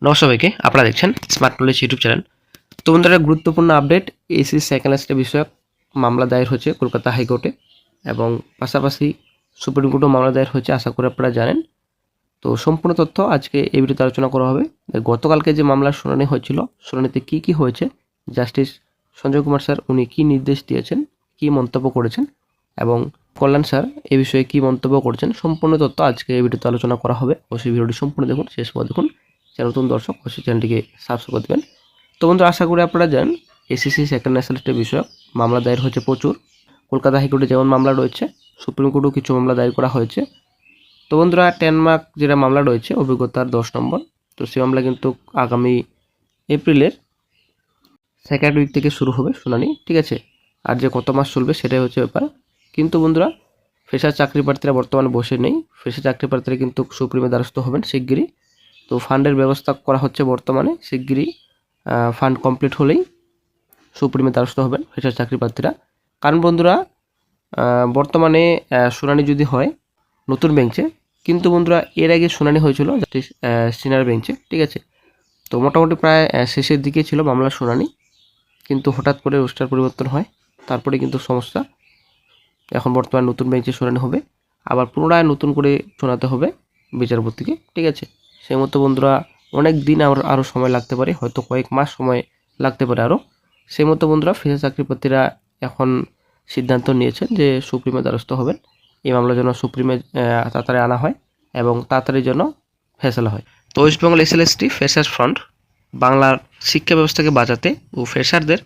নমস্কার সবাইকে, আপনারা দেখছেন স্মার্ট নলেজ ইউটিউব চ্যানেল। তো বন্ধুরা, গুরুত্বপূর্ণ আপডেট, এসি সেকেন্ড লাস্টে বিষয়ক মামলা দায়ের হয়েছে কলকাতা হাইকোর্টে এবং পাশাপাশি সুপ্রিম কোর্টেও মামলা দায়ের হয়েছে, আশা করি আপনারা জানেন। তো সম্পূর্ণ তথ্য আজকে এই ভিডিওতে আলোচনা করা হবে। গতকালকে যে মামলার শুনানি হয়েছিল, শুনানিতে কি হয়েছে, জাস্টিস সঞ্জয় কুমার স্যার উনি কী নির্দেশ দিয়েছেন, কী মন্তব্য করেছেন এবং কল্যাণ স্যার এ বিষয়ে কী মন্তব্য করেছেন, সম্পূর্ণ তথ্য আজকে এই ভিডিওতে আলোচনা করা হবে। অবশ্যই ভিডিওটি সম্পূর্ণ দেখুন, শেষ পর্যন্ত দেখুন। নতুন দর্শক অবশ্যই চ্যানেলটিকে সাবস্ক্রাইব করে দেবেন। তো বন্ধু, আশা করি আপনারা জানেন এসিসি সেকেন্ড ন্যাশনালিটি বিষয়ক মামলা দায়ের হয়েছে প্রচুর। কলকাতা হাইকোর্টে যেমন মামলা রয়েছে, সুপ্রিম কোর্টেও কিছু মামলা দায়ের করা হয়েছে। তো বন্ধুরা, 10 মার্ক যেটা মামলা রয়েছে অভিজ্ঞতার 10 নম্বর, তো সেই মামলা কিন্তু আগামী এপ্রিলের সেকেন্ড উইক থেকে শুরু হবে শুনানি, ঠিক আছে। আর যে কত মাস চলবে সেটাই হচ্ছে ব্যাপার। কিন্তু বন্ধুরা, ফ্রেশার চাকরি প্রার্থীরা বর্তমানে বসে নেই, ফ্রেশার চাকরি প্রার্থীরা কিন্তু সুপ্রিমে দ্বারস্থ হবেন শিগগিরই। তো ফান্ডের ব্যবস্থা করা হচ্ছে বর্তমানে, শিগগিরই ফান্ড কমপ্লিট হলেই সুপ্রিমে দ্বারস্থ হবেন ফ্রেশার চাকরি প্রার্থীরা। কারণ বন্ধুরা, বর্তমানে শুনানি যদি হয় নতুন বেঞ্চে, কিন্তু বন্ধুরা এর আগে শুনানি হয়েছিল জাস্টিস সিনিয়র বেঞ্চে, ঠিক আছে। তো মোটামুটি প্রায় শেষের দিকে ছিল মামলার শুনানি, কিন্তু হঠাৎ করে রোস্টার পরিবর্তন হয়, তারপরে কিন্তু সমস্যা। এখন বর্তমানে নতুন বেঞ্চে শুনানি হবে, আবার পুনরায় নতুন করে শোনাতে হবে বিচারপতিকে, ঠিক আছে। সেই মতো বন্ধুরা অনেক দিন আরও সময় লাগতে পারে, হয়তো কয়েক মাস সময় লাগতে পারে আরও। সেই মতো বন্ধুরা ফ্রেশার চাকরিপ্রার্থীরা এখন সিদ্ধান্ত নিয়েছেন যে সুপ্রিমে দ্বারস্থ হবেন, এই মামলার জন্য সুপ্রিমে তাড়াতাড়ি আনা হয় এবং তাড়াতাড়ি যেন ফেসলা হয়। তো West Bengal SLST freshers front বাংলার শিক্ষা ব্যবস্থাকে বাঁচাতে ও ফ্রেশারদের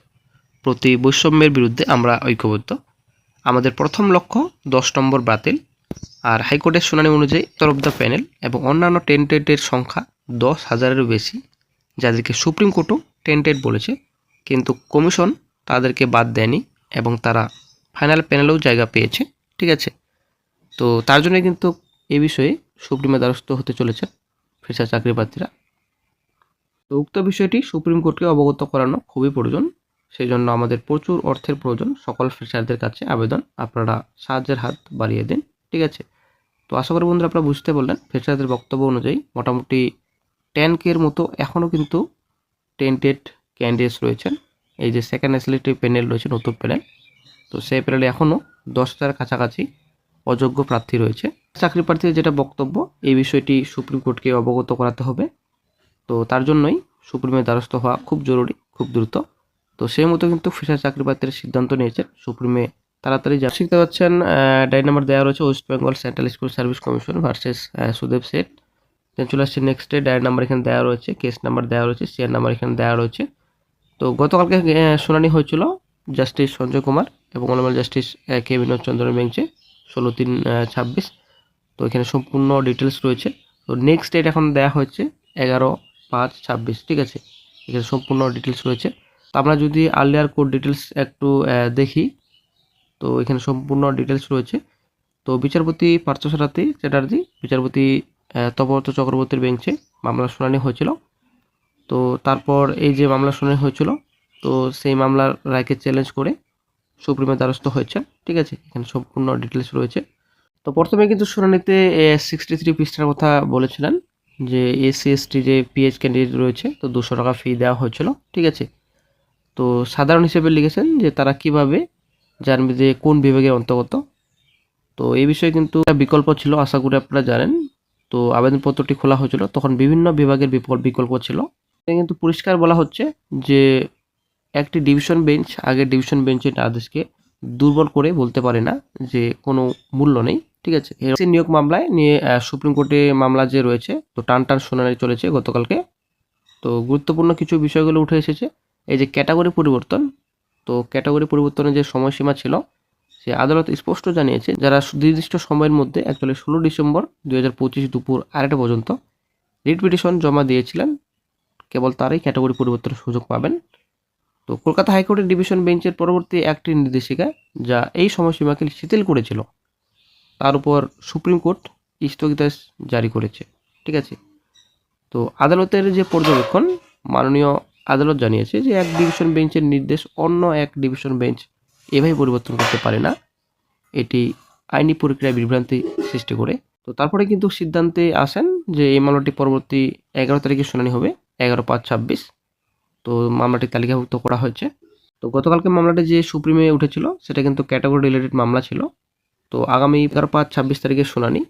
প্রতি বৈষম্যের বিরুদ্ধে আমরা ঐক্যবদ্ধ। আমাদের প্রথম লক্ষ্য 10 নম্বর বাতিল। আর হাইকোর্টের শুনানি অনুযায়ী তরফ দ্য প্যানেল এবং অন্যান্য টেন্টেডের সংখ্যা 10,000-এরও বেশি, যাদেরকে সুপ্রিম কোর্টও টেন্টেড বলেছে, কিন্তু কমিশন তাদেরকে বাদ দেয়নি এবং তারা ফাইনাল প্যানেলেও জায়গা পেয়েছে, ঠিক আছে। তো তার জন্য কিন্তু এ বিষয়ে সুপ্রিমে দ্বারস্থ হতে চলেছে ফ্রেশার চাকরি প্রার্থীরা। তো উক্ত বিষয়টি সুপ্রিম কোর্টকে অবগত করানো খুবই প্রয়োজন, সেই জন্য আমাদের প্রচুর অর্থের প্রয়োজন। সকল ফ্রেশারদের কাছে আবেদন, আপনারা সাহায্যের হাত বাড়িয়ে দিন, ঠিক আছে। তো আশা করি বন্ধুরা আপনারা বুঝতে পারলেন। ফ্রেশারদের বক্তব্য অনুযায়ী মোটামুটি 10K-এর মতো এখনও কিন্তু টেন্টেড ক্যান্ডিডেটস রয়েছেন। এই যে সেকেন্ড ন্যাশনালিটি প্যানেল রয়েছে, নতুন প্যানেল, তো সেই প্যানেলে এখনও 10,000 কাছাকাছি অযোগ্য প্রার্থী রয়েছে। চাকরি প্রার্থীদের যেটা বক্তব্য, এই বিষয়টি সুপ্রিম কোর্টকে অবগত করাতে হবে। তো তার জন্যই সুপ্রিমের দ্বারস্থ হওয়া খুব জরুরি, খুব দ্রুত। তো সেই মতো কিন্তু ফ্রেশার চাকরি প্রার্থীরা সিদ্ধান্ত নিয়েছেন সুপ্রিমে তাড়াতাড়ি যা শিখতে পাচ্ছেন। ডায়েরি নাম্বার দেওয়া রয়েছে West Bengal central school service commission versus Sudeb Sett. Then চলে আসছে নেক্সটে, ডায়েরি নাম্বার এখানে দেওয়া রয়েছে, কেস নাম্বার দেওয়া রয়েছে, সিআর নাম্বার এখানে দেওয়া রয়েছে। তো গতকালকে শুনানি হয়েছিল জাস্টিস সঞ্জয় কুমার এবং অনারেবল জাস্টিস কে বিনোদ চন্দ্রের বেঞ্চে 16/3/26। তো এখানে সম্পূর্ণ ডিটেলস রয়েছে। তো নেক্সট ডেট এখন দেওয়া হয়েছে 11/5/26, ঠিক আছে। এখানে সম্পূর্ণ ডিটেলস রয়েছে। তো আমরা যদি আর্লিয়ার কোর্ট ডিটেলস একটু দেখি, তো এখানে সম্পূর্ণ ডিটেলস রয়েছে। তো বিচারপতি পার্থসারথী চ্যাটার্জি, বিচারপতি তপব্রত চক্রবর্তীর বেঞ্চে মামলার শুনানি হয়েছিল। তো তারপর এই যে মামলা শুনানি হয়েছিল, তো সেই মামলার রায়কে চ্যালেঞ্জ করে সুপ্রিমের দ্বারস্থ হয়েছে, ঠিক আছে। এখানে সম্পূর্ণ ডিটেলস রয়েছে। তো প্রথমে কিন্তু শুনানিতে 63 পৃষ্ঠার কথা বলেছিলেন যে এসসি এসটি যে পিএইচ ক্যান্ডিডেট রয়েছে, তো 200 টাকা ফি দেওয়া হয়েছিল, ঠিক আছে। তো সাধারণ হিসেবে লিখেছেন যে তারা কিভাবে জানবে যে কোন বিভাগের অন্তর্গত। তো এই বিষয়ে কিন্তু বিকল্প ছিল, আশা করি আপনারা জানেন। তো আবেদনপত্রটি খোলা হয়েছিল, তখন বিভিন্ন বিভাগের বিকল্প ছিল। কিন্তু পরিষ্কার বলা হচ্ছে যে একটি ডিভিশন বেঞ্চ আগের ডিভিশন বেঞ্চের আদেশকে দুর্বল করে বলতে পারে না যে কোনো মূল্য নেই, ঠিক আছে। নিয়োগ মামলায় নিয়ে সুপ্রিম কোর্টে মামলা যে রয়েছে, তো টান শুনানি চলেছে গতকালকে। তো গুরুত্বপূর্ণ কিছু বিষয়গুলো উঠে এসেছে। এই যে ক্যাটাগরি পরিবর্তন, তো ক্যাটাগরি পরিবর্তনের যে সময়সীমা ছিল, সে আদালত স্পষ্ট জানিয়েছে যারা নির্দিষ্ট সময়ের মধ্যে অ্যাকচুয়ালি 16 ডিসেম্বর 2025 দুপুর 2:30 পর্যন্ত রিট পিটিশন জমা দিয়েছিলেন, কেবল তারাই ক্যাটাগরি পরিবর্তনের সুযোগ পাবেন। তো কলকাতা হাইকোর্টের ডিভিশন বেঞ্চের পরবর্তী একটি নির্দেশিকা যা এই সময়সীমাকে শিথিল করেছিল, তার উপর সুপ্রিম কোর্ট স্থগিতাদেশ জারি করেছে, ঠিক আছে। তো আদালতের যে পর্যবেক্ষণ, মাননীয় আদালত জানিয়েছে যে এক ডিভিশন বেঞ্চের নির্দেশ অন্য এক ডিভিশন বেঞ্চ এভাবে পরিবর্তন করতে পারে না, এটি আইনি প্রক্রিয়ায় বিভ্রান্তি সৃষ্টি করে। তো তারপরে কিন্তু সিদ্ধান্তে আসেন যে এই মামলাটি পরবর্তী 11 তারিখে শুনানি হবে, 11/5/26। তো মামলাটি তালিকাভুক্ত করা হয়েছে। তো গতকালকে মামলাটি যে সুপ্রিমে উঠেছিল সেটা কিন্তু ক্যাটাগরি রিলেটেড মামলা ছিল। তো আগামী 11/5/26 তারিখে শুনানি।